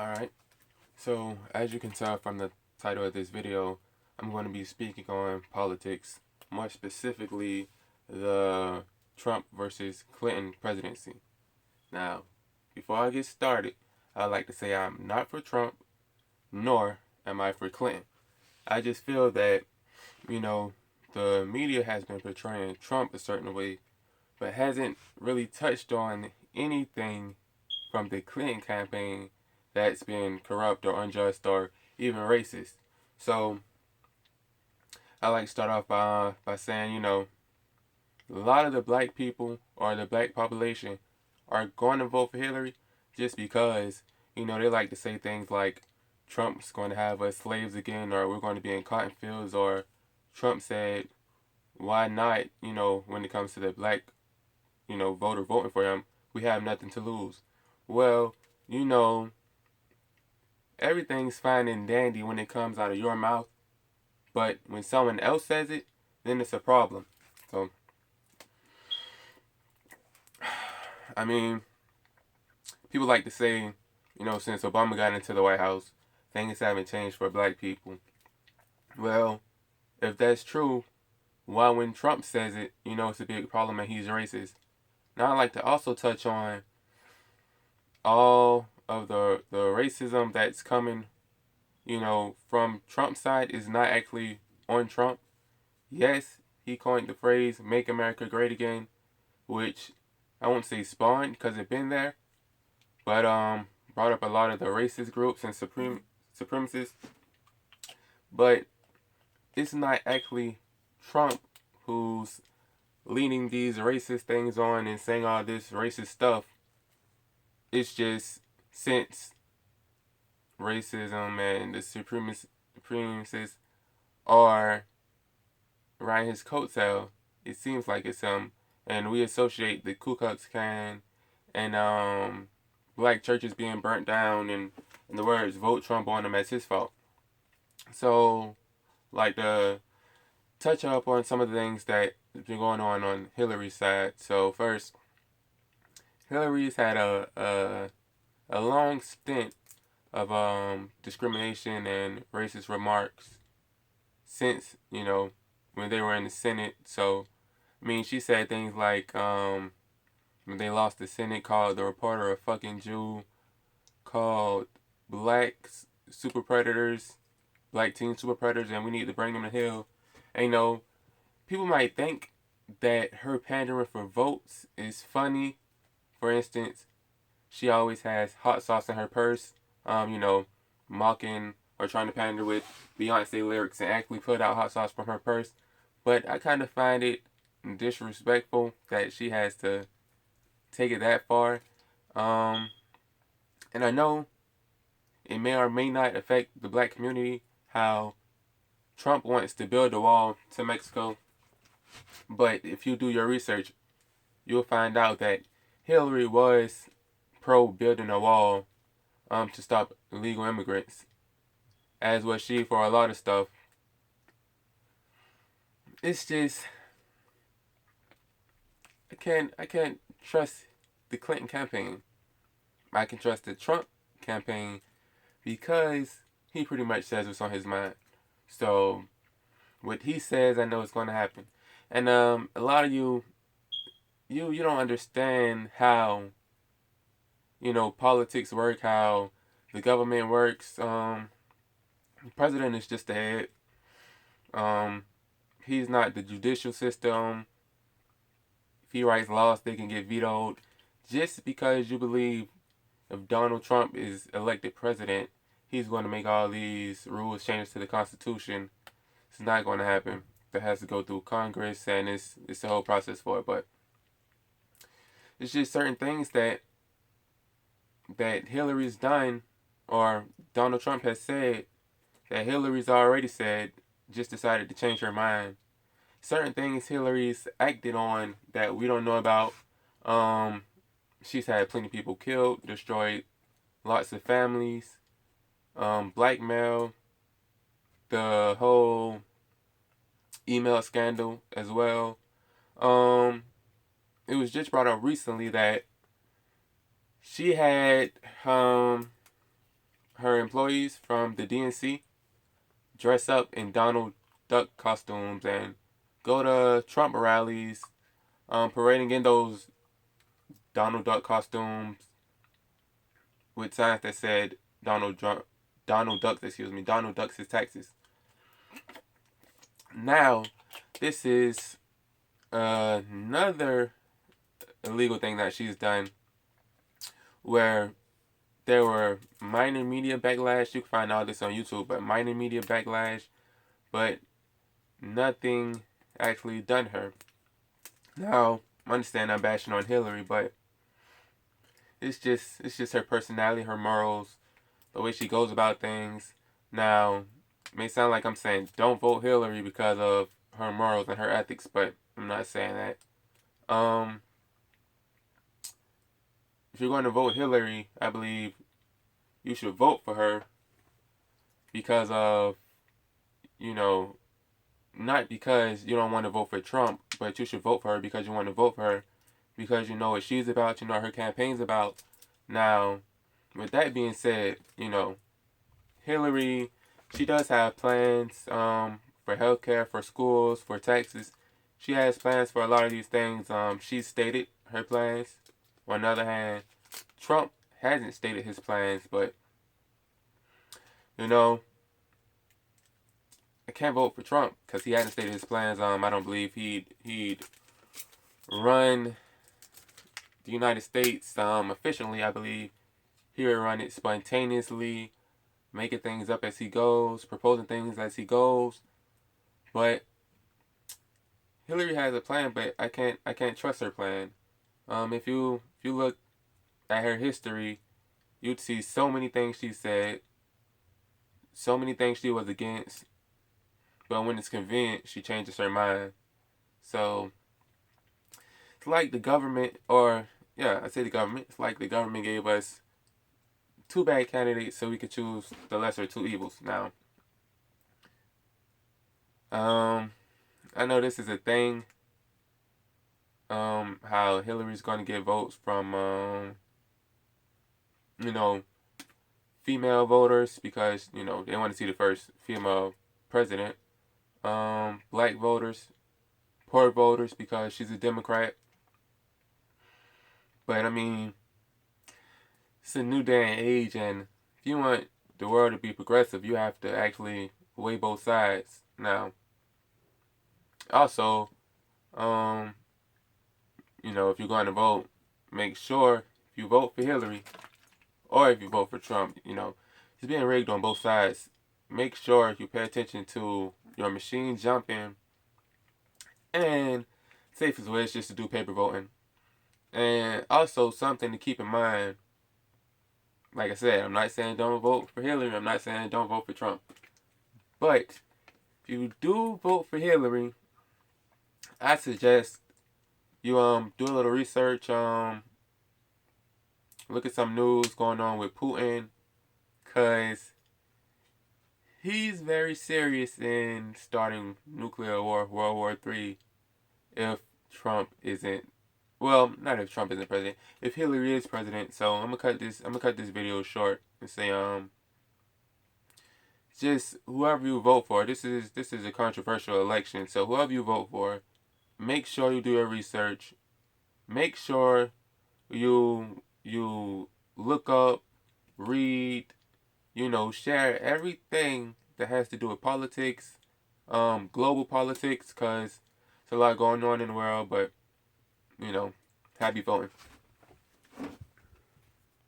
Alright, so as you can tell from the title of this video, I'm going to be speaking on politics, more specifically the Trump versus Clinton presidency. Now, before I get started, I'd like to say I'm not for Trump, nor am I for Clinton. I just feel that, you know, the media has been portraying Trump a certain way, but hasn't really touched on anything from the Clinton campaign that's been corrupt or unjust or even racist. So I like to start off by saying, a lot of the black people or the black population are going to vote for Hillary just because, they like to say things like Trump's going to have us slaves again, or we're going to be in cotton fields, or Trump said, why not, when it comes to the black, voter voting for him, we have nothing to lose. Well, you know, everything's fine and dandy when it comes out of your mouth, but when someone else says it, then it's a problem. So, I mean, people like to say, since Obama got into the White House, things haven't changed for black people. Well, if that's true, why when Trump says it, it's a big problem and he's racist? Now, I'd like to also touch on all of the racism that's coming, from Trump's side is not actually on Trump. Yes, he coined the phrase "Make America Great Again," which I won't say spawned because it been there, but brought up a lot of the racist groups and supremacists. But it's not actually Trump who's leading these racist things on and saying all this racist stuff. It's just since racism and the supremacists are riding his coattail, it seems like it's him. And we associate the Ku Klux Klan and black churches being burnt down and the words "Vote Trump" on them as his fault. So, like to touch up on some of the things that have been going on Hillary's side. So first, Hillary's had a long stint of discrimination and racist remarks since when they were in the Senate. So I mean, she said things like when they lost the Senate, called the reporter a fucking Jew, called blacks super predators, black teen super predators, and we need to bring them to hell. And people might think that her pandering for votes is funny. For instance, she always has hot sauce in her purse, mocking or trying to pander with Beyonce lyrics and actually put out hot sauce from her purse. But I kind of find it disrespectful that she has to take it that far. And I know it may or may not affect the black community how Trump wants to build a wall to Mexico. But if you do your research, you'll find out that Hillary was pro building a wall to stop illegal immigrants, as was she for a lot of stuff. It's just I can't trust the Clinton campaign. I can trust the Trump campaign because he pretty much says what's on his mind. So what he says, I know it's going to happen. And a lot of you don't understand how politics work, how the government works. The president is just the head. Um, he's not the judicial system. If he writes laws, they can get vetoed. Just because you believe if Donald Trump is elected president, he's going to make all these rules changes to the Constitution. It's not going to happen. That has to go through Congress, and it's a whole process for it. But it's just certain things that Hillary's done, or Donald Trump has said, that Hillary's already said, just decided to change her mind. Certain things Hillary's acted on that we don't know about. She's had plenty of people killed, destroyed lots of families, blackmail, the whole email scandal as well. It was just brought up recently that she had her employees from the DNC dress up in Donald Duck costumes and go to Trump rallies, parading in those Donald Duck costumes with signs that said Donald Ducks his taxes. Now, this is another illegal thing that she's done where there were minor media backlash. You can find all this on YouTube, but minor media backlash, but nothing actually done her. Now, I understand I'm bashing on Hillary, but it's just her personality, her morals, the way she goes about things. Now, it may sound like I'm saying don't vote Hillary because of her morals and her ethics, but I'm not saying that. If you're going to vote Hillary, I believe you should vote for her because of, not because you don't want to vote for Trump, but you should vote for her because you want to vote for her because you know what she's about, you know what her campaign's about. Now, with that being said, Hillary, she does have plans for healthcare, for schools, for taxes. She has plans for a lot of these things. She stated her plans. On the other hand, Trump hasn't stated his plans, but I can't vote for Trump because he hasn't stated his plans. I don't believe he'd run the United States efficiently. I believe he would run it spontaneously, making things up as he goes, proposing things as he goes. But Hillary has a plan, but I can't trust her plan. If you look at her history, you'd see so many things she said, so many things she was against, but when it's convenient, she changes her mind. So it's like the government, I say the government. It's like the government gave us two bad candidates so we could choose the lesser two evils. Now, I know this is a thing. How Hillary's going to get votes from, female voters because, they want to see the first female president. Black voters, poor voters because she's a Democrat. But I mean, it's a new day and age, and if you want the world to be progressive, you have to actually weigh both sides. Now, also, if you're going to vote, make sure if you vote for Hillary or if you vote for Trump, he's being rigged on both sides. Make sure you pay attention to your machine jumping, and safest way is just to do paper voting. And also something to keep in mind, like I said, I'm not saying don't vote for Hillary, I'm not saying don't vote for Trump. But if you do vote for Hillary, I suggest you do a little research, look at some news going on with Putin, cause he's very serious in starting nuclear war, World War III, if Trump isn't. Well, not if Trump isn't president. If Hillary is president, so I'm gonna cut this video short and say just whoever you vote for. This is a controversial election, so whoever you vote for, make sure you do your research. Make sure you look up, read, share everything that has to do with politics, global politics, because there's a lot going on in the world, but, happy voting.